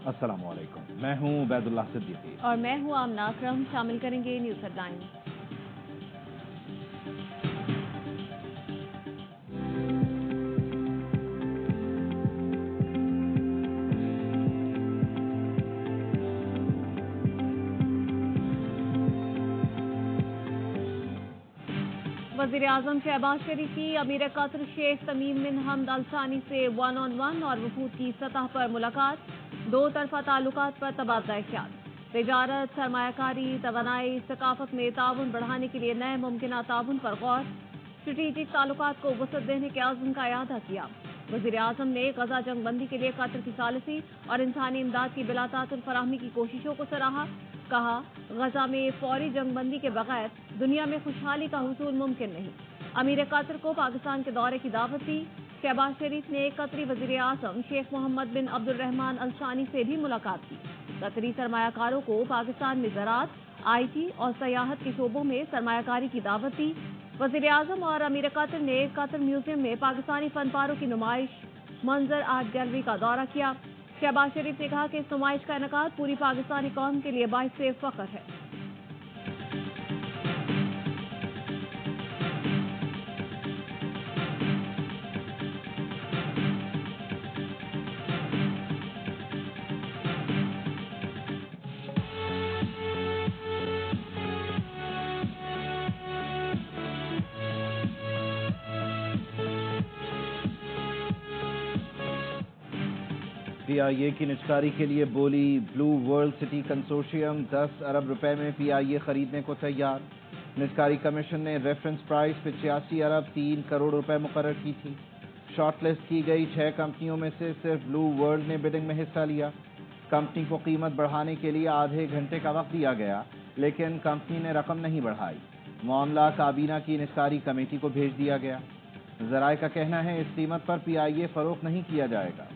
अस्सलाम वालेकुम, मैं हूं उबैदुल्लाह सिद्दीकी और मैं हूं आमना अकरम। शामिल करेंगे न्यूज़ हेडलाइंस। वज़ीर-ए-आज़म शहबाज शरीफ की अमीर कतर शेख तमीम बिन हमद अल सानी से 1-on-1 और वफूद की सतह पर मुलाकात। दो तरफा ताल्लुकात पर तबादला ख्याल। तिजारत, सरमायाकारी, तवानाई, सकाफत में ताउन बढ़ाने के लिए नए मुमकिन ताउन पर गौर। स्ट्रेटेजिक ताल्लुकात को वसअत देने के आज़म का इआदा किया। वज़ीर-ए-आज़म ने गजा जंग बंदी के लिए कतर की सालिसी और इंसानी इमदाद की बिलातातुल फराहमी की कोशिशों को सराहा। कहा, गजा में फौरी जंग बंदी के बगैर दुनिया में खुशहाली का हुसूल मुमकिन नहीं। अमीर कतर को पाकिस्तान के दौरे की दावत दी। शहबाज शरीफ ने कतरी वज़ीर-ए-आज़म शेख मोहम्मद बिन अब्दुर्रहमान अल सानी से भी मुलाकात की। कतरी सरमायाकारों को पाकिस्तान में ज़राअत, IT और सयाहत के शोबों में सरमायाकारी की दावत दी। वज़ीर-ए-आज़म और अमीर कतर ने कतर म्यूजियम में पाकिस्तानी फनपारों की नुमाइश, मंजर आर्ट गैलरी का दौरा किया। शहबाज शरीफ ने कहा कि इस नुमाइश का इनेकाद पूरी पाकिस्तानी कौम के लिए बाइसे फ़ख्र है। PIA की निजकारी के लिए बोली ब्लू वर्ल्ड सिटी कंसोर्शियम 10 अरब रुपए में PIA खरीदने को तैयार। निजकारी कमीशन ने रेफरेंस प्राइस 85 अरब 3 करोड़ रुपए मुकर्रर की थी। शॉर्टलिस्ट की गई 6 कंपनियों में से सिर्फ ब्लू वर्ल्ड ने बिडिंग में हिस्सा लिया। कंपनी को कीमत बढ़ाने के लिए आधे घंटे का वक्त दिया गया, लेकिन कंपनी ने रकम नहीं बढ़ाई। मामला काबीना की निजकारी कमेटी को भेज दिया गया। जराए का कहना है इस कीमत पर PIA फरोख्त नहीं किया जाएगा।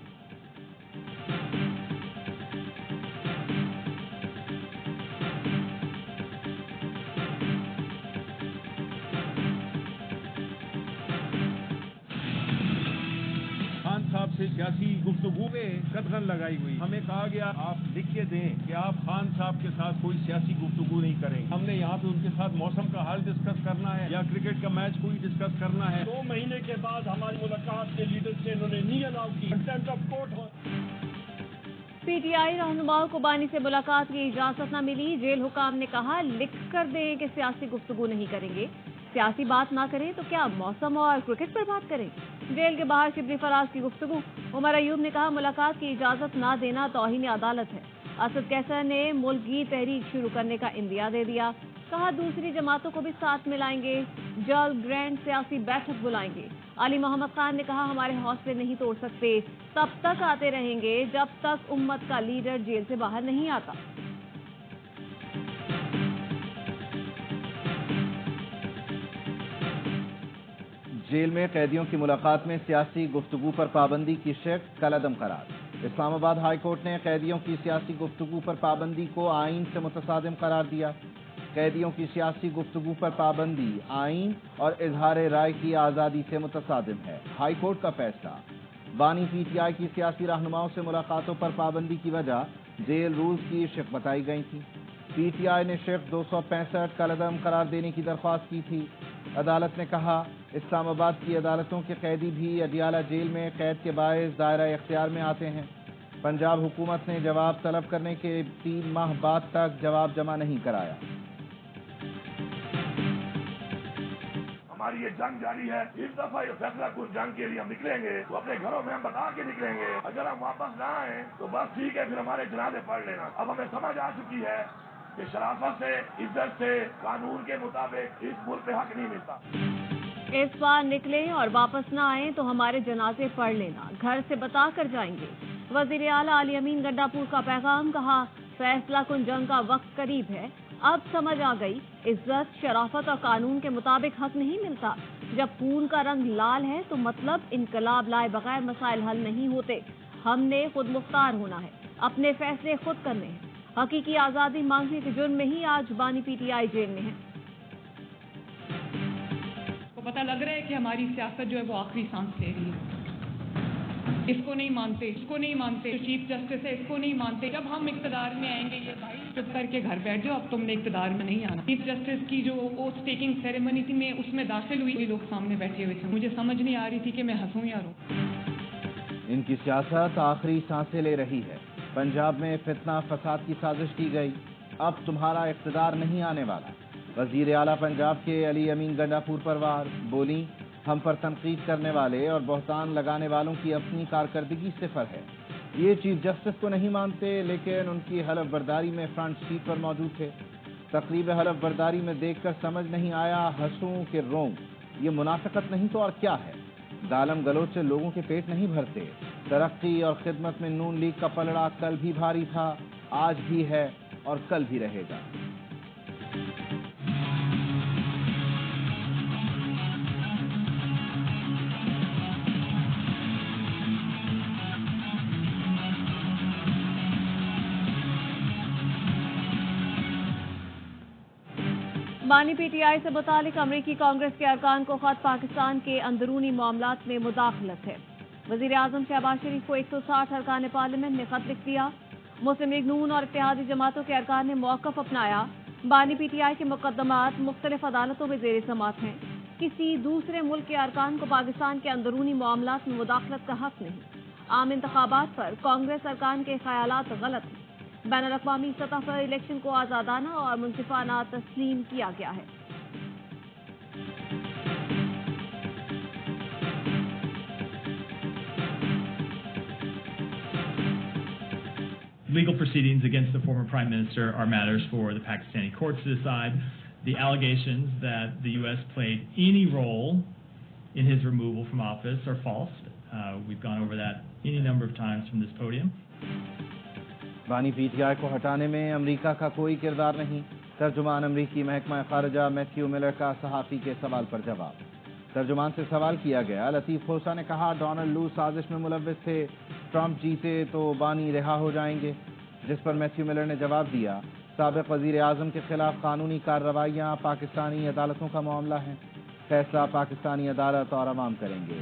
साहब से सियासी गुफ्तगू में कदगन लगाई हुई। हमें कहा गया आप लिख के दें कि आप खान साहब के साथ कोई सियासी गुफ्तगू नहीं करेंगे। हमने यहाँ पे उनके साथ मौसम का हाल डिस्कस करना है या क्रिकेट का मैच कोई डिस्कस करना है। 2 महीने के बाद हमारी मुलाकात के लीडर से इन्होंने नहीं अलाउ की। कंटेम्प्ट ऑफ कोर्ट हो। PTI रहनुमाओं को बानी से मुलाकात की इजाजत न मिली। जेल हुकाम ने कहा, लिख कर दें कि सियासी गुफ्तगू नहीं करेंगे। सियासी बात ना करें तो क्या मौसम और क्रिकेट पर बात करें। जेल के बाहर शिबली फराज की गुफ्तगू। उमर अयूब ने कहा, मुलाकात की इजाजत ना देना तौहीन अदालत है। असद कैसर ने मुल्की तहरीक शुरू करने का इंदिया दे दिया। कहा, दूसरी जमातों को भी साथ मिलाएंगे, जल्द ग्रैंड सियासी बैठक बुलाएंगे। अली मोहम्मद खान ने कहा, हमारे हौसले नहीं तोड़ सकते, तब तक आते रहेंगे जब तक उम्मत का लीडर जेल से बाहर नहीं आता। जेल में कैदियों की मुलाकात में सियासी गुफ्तगू पर पाबंदी की शिक कलअदम करार। इस्लामाबाद हाई कोर्ट ने कैदियों की सियासी गुफ्तगू पर पाबंदी को आइन से मुतसादिम करार दिया। कैदियों की सियासी गुफ्तगू पर पाबंदी आइन और इजहार राय की आज़ादी से मुतसादिम है। हाई कोर्ट का फैसला। बानी PTI की सियासी रहनुमाओं से मुलाकातों पर पाबंदी की वजह जेल रूल्स की शिक बताई गई थी। PTI ने शिक 265 कलअदम करार देने की दरख्वास्त की थी। अदालत ने कहा, इस्लामाबाद की अदालतों के कैदी भी अडियाला जेल में कैद के बायस दायरा इख्तियार में आते हैं। पंजाब हुकूमत ने जवाब तलब करने के 3 माह बाद तक जवाब जमा नहीं कराया। हमारी ये जंग जारी है। इस दफा ये फैसला कुछ जंग के लिए हम निकलेंगे तो अपने घरों में हम बता के निकलेंगे। अगर हम वापस ना आए तो बस ठीक है, फिर हमारे जनाजे पढ़ लेना। अब हमें समझ आ चुकी है कि शराफत से, इज्जत से, कानून के मुताबिक इस मुल्क पे हक नहीं मिलता। इस बार निकलें और वापस ना आए तो हमारे जनाजे पढ़ लेना, घर से बता कर जाएंगे। वज़ीर आला अली अमीन गड्डापुर का पैगाम। कहा, फैसला कुन जंग का वक्त करीब है। अब समझ आ गई, इज्जत, शराफत और कानून के मुताबिक हक नहीं मिलता। जब खून का रंग लाल है तो मतलब इनकलाब लाए बगैर मसाइल हल नहीं होते। हमने खुद मुख्तार होना है, अपने फैसले खुद करने हैं। हकीकी आज़ादी मांगने के जुर्म में ही आज बानी PTI जेल में है। तो पता लग रहा है कि हमारी सियासत जो है वो आखिरी सांस ले रही है। इसको नहीं मानते, इसको नहीं मानते, जो चीफ जस्टिस है इसको नहीं मानते। जब हम इक्तदार में आएंगे, ये भाई चुप करके घर बैठ जाओ, अब तुमने इक्तदार में नहीं आना। चीफ जस्टिस की जो ओथ टेकिंग सेरेमनी थी, मैं उसमें दाखिल हुई, लोग सामने बैठे हुए थे, मुझे समझ नहीं आ रही थी कि मैं हंसूं या रोऊं। इनकी सियासत आखिरी सांसें ले रही है। पंजाब में फितना फसाद की साजिश की गई, अब तुम्हारा इख्तिदार नहीं आने वाला। वजीर आला पंजाब के अली अमीन गंडापुर पर वार, बोली हम पर तनकीद करने वाले और बहतान लगाने वालों की अपनी कारकर्दगी सिफर है। ये चीफ जस्टिस को नहीं मानते, लेकिन उनकी हलफ बर्दारी में फ्रंट सीट पर मौजूद थे। तकरीब हलफ बर्दारी में देखकर समझ नहीं आया हंसूं कि रोऊं। ये मुनाफिकत नहीं तो और क्या है। गालम गलोच से लोगों के पेट नहीं भरते। तरक्की और खिदमत में नून लीग का पलड़ा कल भी भारी था, आज भी है और कल भी रहेगा। बानी पीटीआई से मुतालिक अमरीकी कांग्रेस के अरकान को खत पाकिस्तान के अंदरूनी मामलात में मुदाखलत है। वजीर आजम शहबाज शरीफ को 160 अरकान पार्लियामेंट ने खत लिख दिया। मुस्लिम लीग नून और इत्तेहादी जमातों के अरकान ने मौक़िफ़ अपनाया। बानी पीटीआई के मुकदमात मुख्तलिफ अदालतों में ज़ेर समाअत हैं। किसी दूसरे मुल्क के अरकान को पाकिस्तान के अंदरूनी मामलात में मुदाखलत का हक नहीं। आम इंतखाबात पर कांग्रेस अरकान के ख्यालात गलत हैं। बैनुल-अक़वामी सतह पर इलेक्शन को आज़ादाना और मुनसिफाना तस्लीम किया गया है। Legal proceedings against the former Prime Minister are matters for the Pakistani courts to decide. The allegations that the U.S. played any role in his removal from office are false. We've gone over that any number of times from this podium. बानी PTI को हटाने में America का कोई किरदार नहीं। तर्जुमान अमरीकी महकमा खारजा मैथ्यू मिलर का सहाफ़ी के सवाल पर जवाब। तर्जुमान से सवाल किया गया, लतीफ़ खोसा ने कहा डोनाल्ड लू साजिश में मुलव्विस थे, ट्रंप जीते तो बानी रिहा हो जाएंगे। जिस पर मैथ्यू मिलर ने जवाब दिया, साबिक़ वज़ीर आज़म के खिलाफ कानूनी कार्रवाइयाँ पाकिस्तानी अदालतों का मामला है, फैसला पाकिस्तानी अदालत और अवाम करेंगे।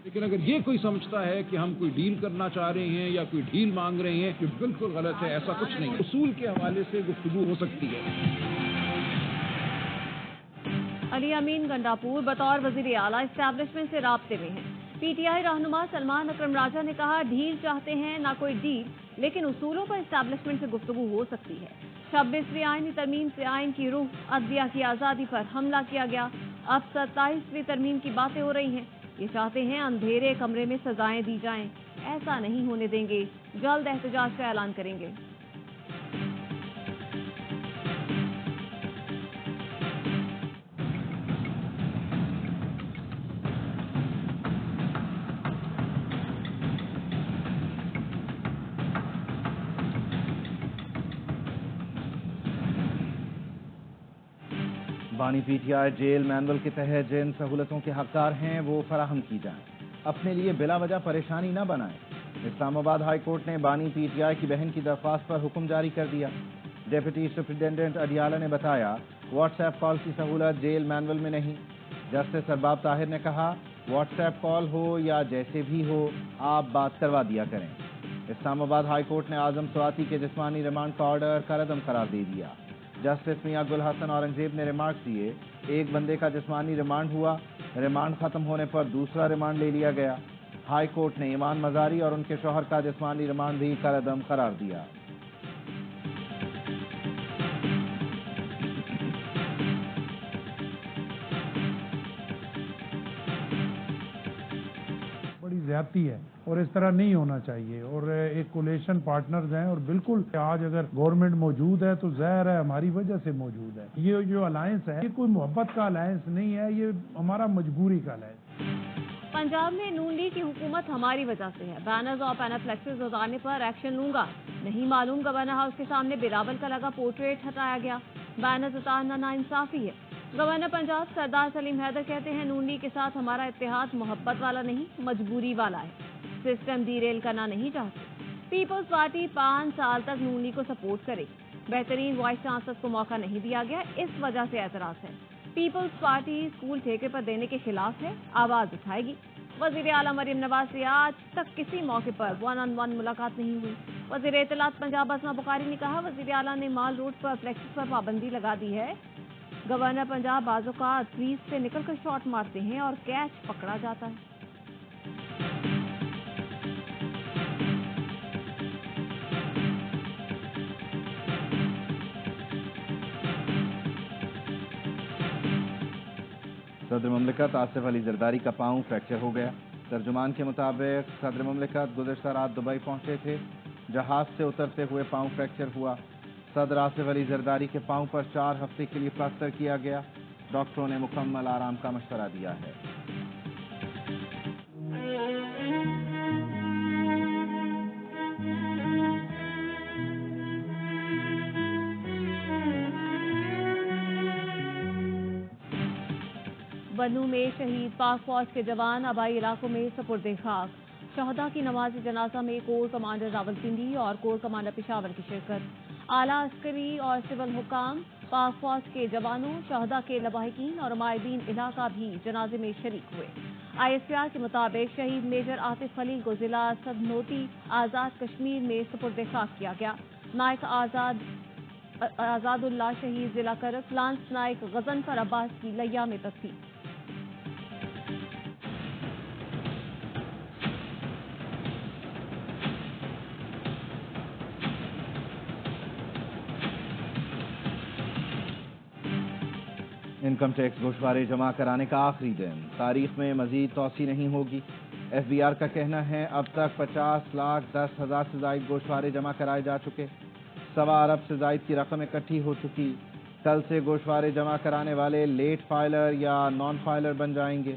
लेकिन अगर ये कोई समझता है कि हम कोई डील करना चाह रहे हैं या कोई डील मांग रहे हैं, ये बिल्कुल गलत है। ऐसा कुछ नहीं। उसूल के हवाले से गुफ्तगू हो सकती है। अली अमीन गंडापुर बतौर वजीर आला इस्टेब्लिशमेंट से राब्ते में हैं। पीटीआई रहनुमा सलमान अकरम राजा ने कहा डील चाहते हैं ना कोई डील, लेकिन उसूलों पर इस्टेब्लिशमेंट से गुफ्तगू हो सकती है। 26वीं आईनी तरमीम से आइन की रूह अदलिया की आज़ादी पर हमला किया गया। अब 27वीं तरमीम की बातें हो रही हैं। ये चाहते हैं अंधेरे कमरे में सजाएं दी जाएं। ऐसा नहीं होने देंगे, जल्द एहतजाज का ऐलान करेंगे। बानी पीटीआई जेल मैनुअल के तहत जिन सहूलतों के हकदार हैं वो फराहम की जाएं, अपने लिए बिला वजह परेशानी न बनाएं। इस्लामाबाद हाई कोर्ट ने बानी पीटीआई की बहन की दरख्वास्त पर हुक्म जारी कर दिया। डिप्टी सुप्रिंटेंडेंट अडियाला ने बताया व्हाट्सएप कॉल की सहूलत जेल मैनुअल में नहीं। जस्टिस अरबाब ताहिर ने कहा व्हाट्सएप कॉल हो या जैसे भी हो आप बात करवा दिया करें। इस्लामाबाद हाई कोर्ट ने आजम स्वाति के जिस्मानी रिमांड का ऑर्डर कलअदम करार दे दिया। जस्टिस मियां गुल हसन औरंगजेब ने रिमार्क दिए, एक बंदे का जिस्मानी रिमांड हुआ, रिमांड खत्म होने पर दूसरा रिमांड ले लिया गया। हाई कोर्ट ने ईमान मजारी और उनके शौहर का जिस्मानी रिमांड भी कलअदम करार दिया। बड़ी ज्यादती है और इस तरह नहीं होना चाहिए। और एक कोलेशन पार्टनर्स हैं और बिल्कुल आज अगर गवर्नमेंट मौजूद है तो ज़ाहिर है हमारी वजह से मौजूद है। ये जो अलायंस है ये कोई मोहब्बत का अलायंस नहीं है, ये हमारा मजबूरी का अलायंस। पंजाब में नून लीग की हुकूमत हमारी वजह से है। बैनर्स और पैनाफ्लेक्सेस उतारने पर एक्शन लूंगा। नहीं मालूम गवर्नर हाउस के सामने बिलावल का लगा पोर्ट्रेट हटाया गया। बैनर्स उतारना नाइंसाफी है। गवर्नर पंजाब सरदार सलीम हैदर कहते हैं नून लीग के साथ हमारा इत्तेहाद मोहब्बत वाला नहीं, मजबूरी वाला है। सिस्टम डीरेल करना नहीं चाहते। पीपल्स पार्टी 5 साल तक नून लीग को सपोर्ट करे। बेहतरीन वाइस चांसलर को मौका नहीं दिया गया, इस वजह से एतराज है। पीपल्स पार्टी स्कूल ठेके पर देने के खिलाफ है, आवाज उठाएगी। वजीर आला मरियम नवाज से आज तक किसी मौके पर 1-on-1 मुलाकात नहीं हुई। वजीर इत्तलात पंजाब असमा बुखारी ने कहा, वजीर आला ने माल रोड पर फ्लेक्स पर पाबंदी लगा दी है। गवर्नर पंजाब बाज़-औक़ात क्रीज से निकलकर शॉट मारते हैं और कैच पकड़ा जाता है। सदर मुमलिकत आसिफ अली जरदारी का पांव फ्रैक्चर हो गया। तर्जुमान के मुताबिक सदर मुमलिकत गुज़श्ता रात दुबई पहुंचे थे। जहाज से उतरते हुए पांव फ्रैक्चर हुआ। सदर आसिफ अली जरदारी के पांव पर 4 हफ्ते के लिए प्लास्टर किया गया। डॉक्टरों ने मुकम्मल आराम का मशवरा दिया है। बनू में शहीद पाक फौज के जवान आबाई इलाकों में सपुर्दे खाक। शहदा की नमाज जनाजा में कोर कमांडर रावलपिंडी और कोर कमांडर पेशावर की शिरकत। आला अस्करी और सिविल हुकाम, पाक फौज के जवानों, शहदा के लवाहिकीन और माहिदीन इलाका भी जनाजे में शरीक हुए। ISPR के मुताबिक शहीद मेजर आतिफ खलील को जिला सदनोती आज़ाद कश्मीर में सपुर्दे खाक किया गया। नायक आज़ादुल्लाह शहीद जिला करक लांस नायक गजनफर अब्बास की लैया में तस्वीर। इनकम टैक्स गोशवारे जमा कराने का आखिरी दिन, तारीख में मजीद तोसी नहीं होगी। FBR का कहना है अब तक 50,10,000 से जायद गोशवारे जमा कराए जा चुके। 1.25 अरब से जायद की रकम इकट्ठी हो चुकी। कल से गोशवारे जमा कराने वाले लेट फाइलर या नॉन फाइलर बन जाएंगे।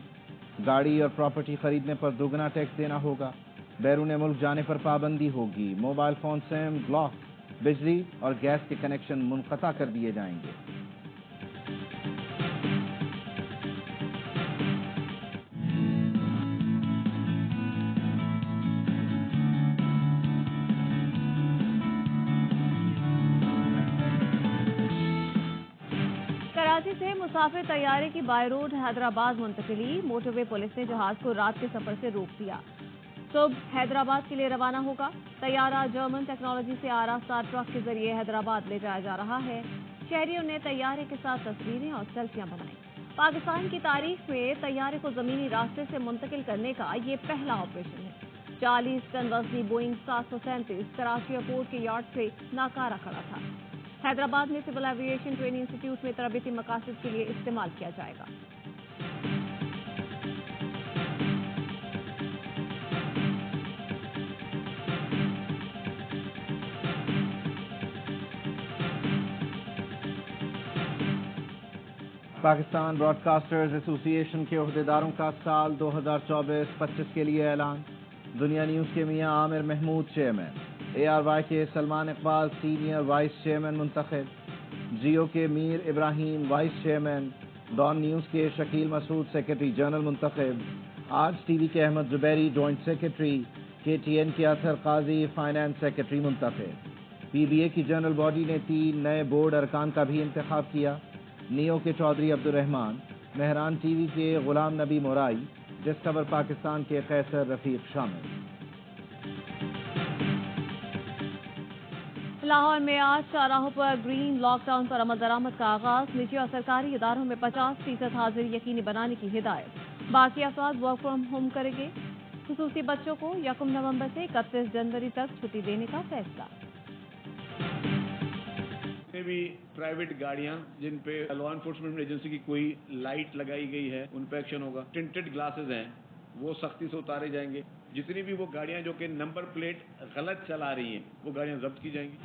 गाड़ी और प्रॉपर्टी खरीदने पर दोगुना टैक्स देना होगा। बैरून मुल्क जाने पर पाबंदी होगी। मोबाइल फोन सिम ब्लॉक, बिजली और गैस के कनेक्शन मुनक़ता कर दिए जाएंगे। कराची से मुसाफिर तैयारे की बाय रोड हैदराबाद मुंतकिली। मोटरवे पुलिस ने जहाज को रात के सफर से रोक दिया। सुबह हैदराबाद के लिए रवाना होगा। तैयारा जर्मन टेक्नोलॉजी से आरास्ता ट्रक के जरिए हैदराबाद ले जाया जा रहा है। शहरियों ने तैयारे के साथ तस्वीरें और सेल्फियां बनाई। पाकिस्तान की तारीख में तैयारे को जमीनी रास्ते से मुंतकिल करने का ये पहला ऑपरेशन है। 40 टन वजनी बोइंग 737 कराची एयरपोर्ट के यार्ड से नाकारा खड़ा था। हैदराबाद में सिविल एविएशन ट्रेनिंग इंस्टीट्यूट में तरबियती मकासद के लिए इस्तेमाल किया जाएगा। पाकिस्तान ब्रॉडकास्टर्स एसोसिएशन के ओहदेदारों का साल 2024-25 के लिए ऐलान। दुनिया न्यूज़ के मियां आमिर महमूद चेयरमैन, ARY के Salman Iqbal senior vice chairman मुंतखब, जियो के Mir Ibrahim vice chairman, Dawn news के शकील मसूद सेक्रेटरी जनरल मुंतखब, आज TV के Ahmad Zuberi joint secretary, KTN के अतर काजी फाइनेंस सेक्रेटरी मुंतखब। PBA की जनरल बॉडी ने 3 नए बोर्ड अरकान का भी इंतखाब किया। नियो के चौधरी अब्दुल रहमान, मेहरान TV के गुलाम नबी मोराई, डिस्कवर पाकिस्तान के कैसर रफीक शामिल। लाहौर में आज चौराहों पर ग्रीन लॉकडाउन पर अमल दरामद का आगाज। निजी और सरकारी इदारों में 50% हाजिरी यकीनी बनाने की हिदायत। बाकी अफराद वर्क फ्रॉम होम करेंगे। खुसूसी बच्चों को 1 नवंबर से 31 जनवरी तक छुट्टी देने का फैसला। भी प्राइवेट गाड़ियां जिन पे लॉ एनफोर्समेंट एजेंसी की कोई लाइट लगाई गई है उन पे एक्शन होगा। टिंटेड ग्लासेस हैं वो सख्ती से उतारे जाएंगे। जितनी भी वो गाड़ियां जो कि नंबर प्लेट गलत चला रही हैं वो गाड़ियां जब्त की जाएंगी।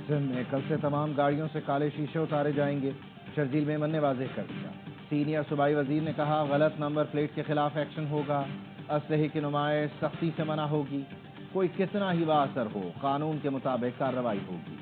सिंध में कल से तमाम गाड़ियों से काले शीशे उतारे जाएंगे। शर्जील मेमन ने वाज़ेह कर दिया। सीनियर सूबाई वजीर ने कहा, गलत नंबर प्लेट के खिलाफ एक्शन होगा। असलहे की नुमाइश सख्ती से मना होगी। कोई कितना ही बाअसर हो, कानून के मुताबिक कार्रवाई होगी।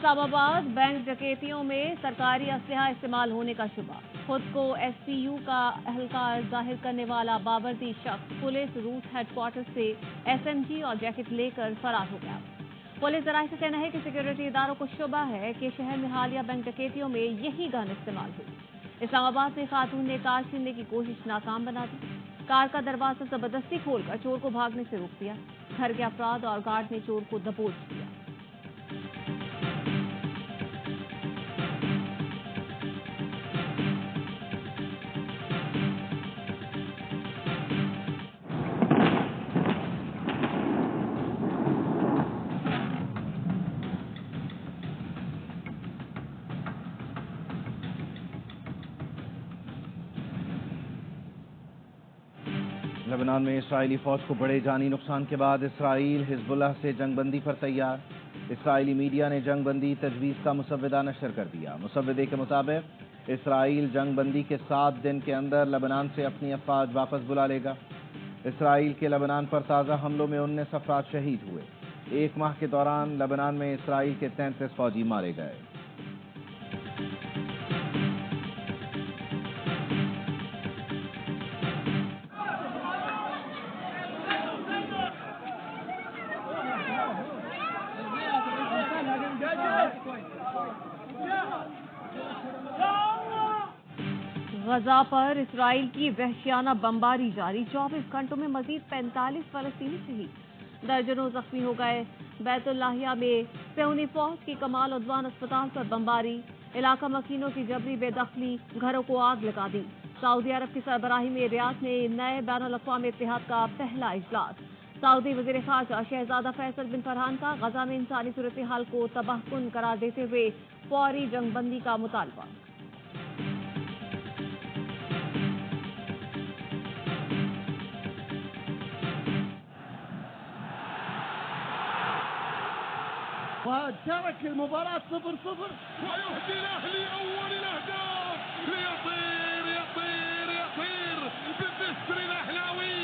اسلام آباد बैंक डकैतियों में सरकारी असलहा इस्तेमाल होने का शुबा। खुद को SPU का अहलकार जाहिर करने वाला बावर्दी शख्स पुलिस रूट हेडक्वार्टर से SMG और जैकेट लेकर फरार हो गया। पुलिस जराये का कहना है कि सिक्योरिटी इदारों को शुबा है कि शहर में हालिया बैंक डकैतियों में यही गन इस्तेमाल हुई। इस्लामाबाद में खातून ने कार छीनने की कोशिश नाकाम बना दी। कार का दरवाजा जबरदस्ती खोलकर चोर को भागने से रोक दिया। घर के अफराद और गार्ड ने चोर को दबोच दिया। लेबनान में इसराइली फौज को बड़े जानी नुकसान के बाद इसराइल हिजबुल्लाह से जंगबंदी पर तैयार। इसराइली मीडिया ने जंगबंदी तजवीज़ का मुसव्वदा नशर कर दिया। मुसव्वदे के मुताबिक इसराइल जंगबंदी के 7 दिन के अंदर लेबनान से अपनी अफवाज वापस बुला लेगा। इसराइल के लेबनान पर ताज़ा हमलों में 19 अफराद शहीद हुए। 1 माह के दौरान लेबनान में इसराइल के 33 फौजी मारे गए। गजा पर इसराइल की वहशियाना बमबारी जारी। 24 घंटों में मजीद 45 फलस्तीनी शहीद, दर्जनों जख्मी हो गए। बैतुल्लाहिया में सेऊनी फौज की कमाल उद्वान अस्पताल पर बमबारी। इलाका मकीनों की जबरी बेदखली घरों को आग लगा दी। सऊदी अरब की सरबराही में रियाद में नए बैनुल अक़वामी इत्तेहाद का पहला इजलास। सऊदी वज़ीर ख़ारजा शहजादा फैसल बिन फरहान का गजा में इंसानी सूरत हाल को तबाहकुन करार देते हुए फौरी जंगबंदी का मुतालबा। وترك المباراة 0-0 ويهدي الأهلي أول الأهداف ليطير يطير يطير بالنسر الأهلاوي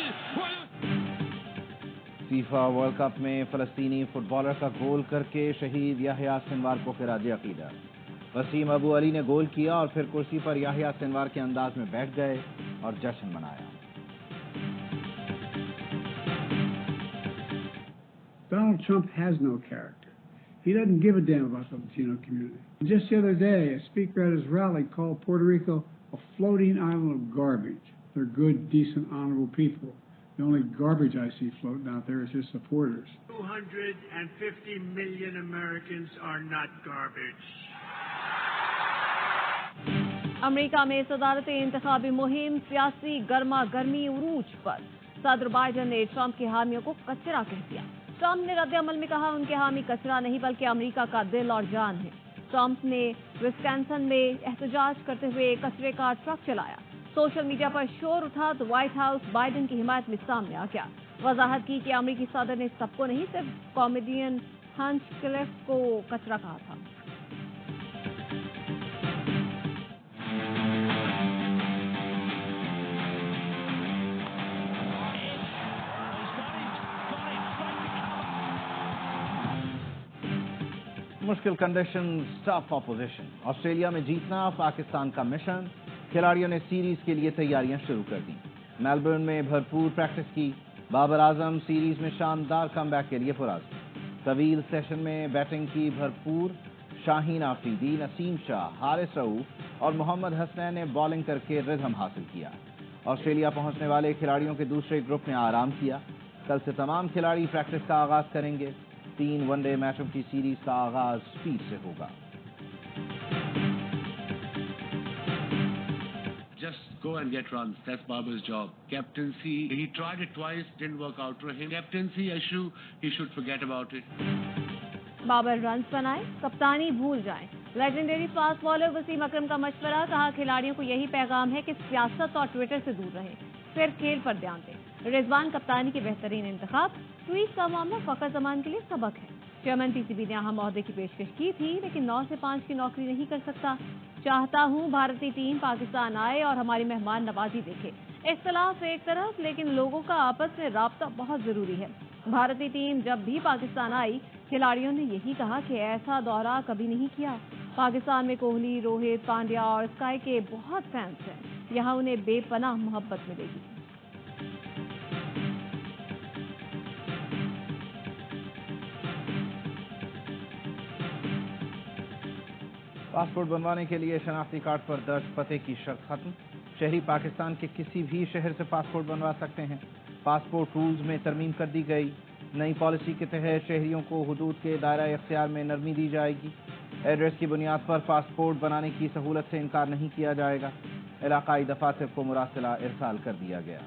फीफा वर्ल्ड कप में फलस्तीनी फुटबॉलर का गोल करके शहीद याह्या सिनवार को खिराज अकीदत। वसीम अबू अली ने गोल किया और फिर कुर्सी पर याह्या सिनवार के अंदाज में बैठ गए और जश्न मनाया। Donald Trump has no character. He doesn't give a damn about the Latino community. Just the other day, a speaker at his rally called Puerto Rico a floating island of garbage. They're good, decent, honorable people. The only garbage I see floating out there is his supporters. 250 million Americans are not garbage. America में सदारती इंतखाबी मुहिम सियासी गर्मा गर्मी उरूज पर। सदर Biden ने Trump के हामियों को कचरा कह दिया। ट्रंप ने रद्द अमल में कहा उनके हामी कचरा नहीं बल्कि अमेरिका का दिल और जान है। ट्रंप ने विस्कॉन्सिन में एहतजाज करते हुए कचरे का ट्रक चलाया। सोशल मीडिया पर शोर उठा तो व्हाइट हाउस बाइडन की हिमायत में सामने आ गया। वजाहत की कि अमेरिकी सदर ने सबको नहीं सिर्फ कॉमेडियन हंचक्लिफ को कचरा कहा था। मुश्किल कंडीशन, टफ ऑपोजिशन। ऑस्ट्रेलिया में जीतना पाकिस्तान का मिशन। खिलाड़ियों ने सीरीज के लिए तैयारियां शुरू कर दी। मेलबर्न में भरपूर प्रैक्टिस की। बाबर आजम सीरीज में शानदार कमबैक के लिए पुराज़्म। तवील सेशन में बैटिंग की भरपूर। शाहीन आफरीदी, नसीम शाह, हारिस रऊफ और मोहम्मद हसनैन ने बॉलिंग करके रिदम हासिल किया। ऑस्ट्रेलिया पहुंचने वाले खिलाड़ियों के दूसरे ग्रुप ने आराम किया। कल से तमाम खिलाड़ी प्रैक्टिस का आगाज करेंगे। 3 वनडे मैचों की सीरीज का आगाज स्पीड से होगा। Just go and get runs. That's Babar's job. Captaincy, he tried it twice, didn't work out for him. Captaincy issue, he should forget about it. Babar runs बनाए, कप्तानी भूल जाएं। Legendary fast bowler Wasim Akram का मशवरा। कहा खिलाड़ियों को यही पैगाम है कि सियासत और ट्विटर से दूर रहें, सिर्फ खेल पर ध्यान दें। रिजवान कप्तानी की बेहतरीन इंतखाब। ट्वीट का मामला फखर जमान के लिए सबक है। चेयरमैन पीसीबी ने अहम ओहदे की पेशकश की थी लेकिन 9 से 5 की नौकरी नहीं कर सकता। चाहता हूं भारतीय टीम पाकिस्तान आए और हमारी मेहमान नवाजी देखे। इख्तलाफ एक तरफ लेकिन लोगों का आपस में राब्ता बहुत जरूरी है। भारतीय टीम जब भी पाकिस्तान आई, खिलाड़ियों ने यही कहा कि ऐसा दौरा कभी नहीं किया। पाकिस्तान में कोहली, रोहित, पांड्या और स्काई के बहुत फैंस हैं। यहाँ उन्हें बेपनाह मोहब्बत मिलेगी। पासपोर्ट बनवाने के लिए शनाख्ती कार्ड पर दर्ज पते की शर्त खत्म। शहरी पाकिस्तान के किसी भी शहर से पासपोर्ट बनवा सकते हैं। पासपोर्ट रूल्स में तरमीम कर दी गई। नई पॉलिसी के तहत शहरियों को हुदूद के दायरा इख्तियार में नरमी दी जाएगी। एड्रेस की बुनियाद पर पासपोर्ट बनाने की सहूलत से इनकार नहीं किया जाएगा। इलाकाई दफातर को मुरासिला इरसाल कर दिया गया।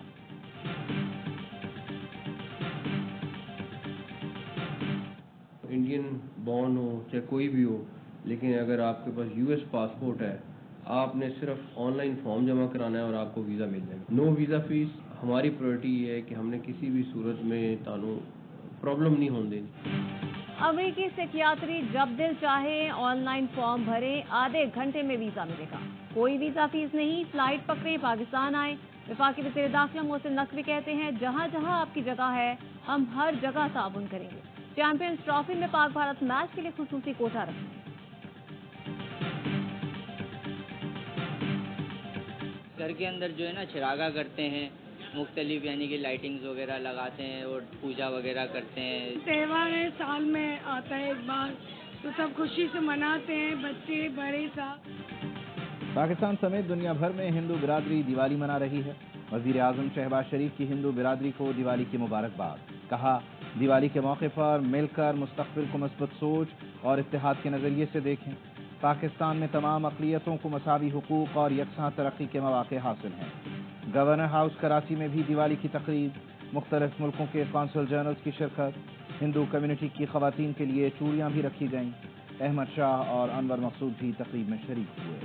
इंडियन बॉर्न हो चाहे कोई भी हो, लेकिन अगर आपके पास यूएस पासपोर्ट है, आपने सिर्फ ऑनलाइन फॉर्म जमा कराना है और आपको वीज़ा मिल जाएगा। No visa fee. हमारी प्रायोरिटी ये है कि हमने किसी भी सूरत में तानु प्रॉब्लम नहीं होने देनी। अमेरिकी सिक्यात्री जब दिल चाहे ऑनलाइन फॉर्म भरे, आधे घंटे में वीजा मिलेगा। कोई वीजा फीस नहीं, फ्लाइट पकड़े पाकिस्तान आए। वफाकी वज़ीर दाखिला मोहसिन नकवी कहते हैं, जहां जहां आपकी जगह है हम हर जगह ताउन करेंगे। चैंपियंस ट्रॉफी में पाक भारत मैच के लिए खुसूसी कोटा रखेंगे। घर के अंदर जो है ना चिरागा करते हैं, मुख्तलिफ यानी कि लाइटिंग्स वगैरह लगाते हैं और पूजा वगैरह करते हैं। त्यौहार है, साल में आता है एक बार, तो सब खुशी से मनाते हैं, बच्चे बड़े सब। पाकिस्तान समेत दुनिया भर में हिंदू बिरादरी दिवाली मना रही है। वजीर आजम शहबाज शरीफ की हिंदू बिरादरी को दिवाली की मुबारकबाद। कहा, दिवाली के मौके पर मिलकर मुस्तकबिल को मस्बत सोच और इत्तेहाद के नजरिए से देखें। पाकिस्तान में तमाम अक़लियतों को मसावी हुकूक और यकसां तरक्की के मौके हासिल हैं। गवर्नर हाउस कराची में भी दिवाली की तकरीब, मुख्तलिफ मुल्कों के कौंसल जनरल्स की शिरकत। हिंदू कम्युनिटी की खवातीन के लिए चूड़ियाँ भी रखी गईं। अहमद शाह और अनवर मकसूद भी तकरीब में शरीक हुए।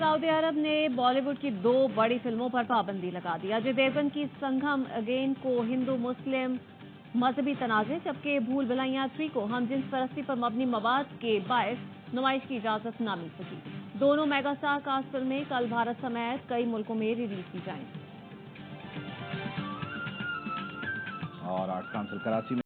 सऊदी अरब ने बॉलीवुड की 2 बड़ी फिल्मों पर पाबंदी लगा दी। अजय देवगन की संगम अगेन को हिंदू मुस्लिम मजहबी तनाज़े, जबकि भूल भुलैया 3 को हम जिन्स परस्ती पर मबनी मवाद के बायस नुमाइश की इजाजत न मिल सकी। दोनों मेगास्टार कास्ट फिल्में कल भारत समेत कई मुल्कों में रिलीज की जाएंगी। और आर्ट काउंसिल कराची में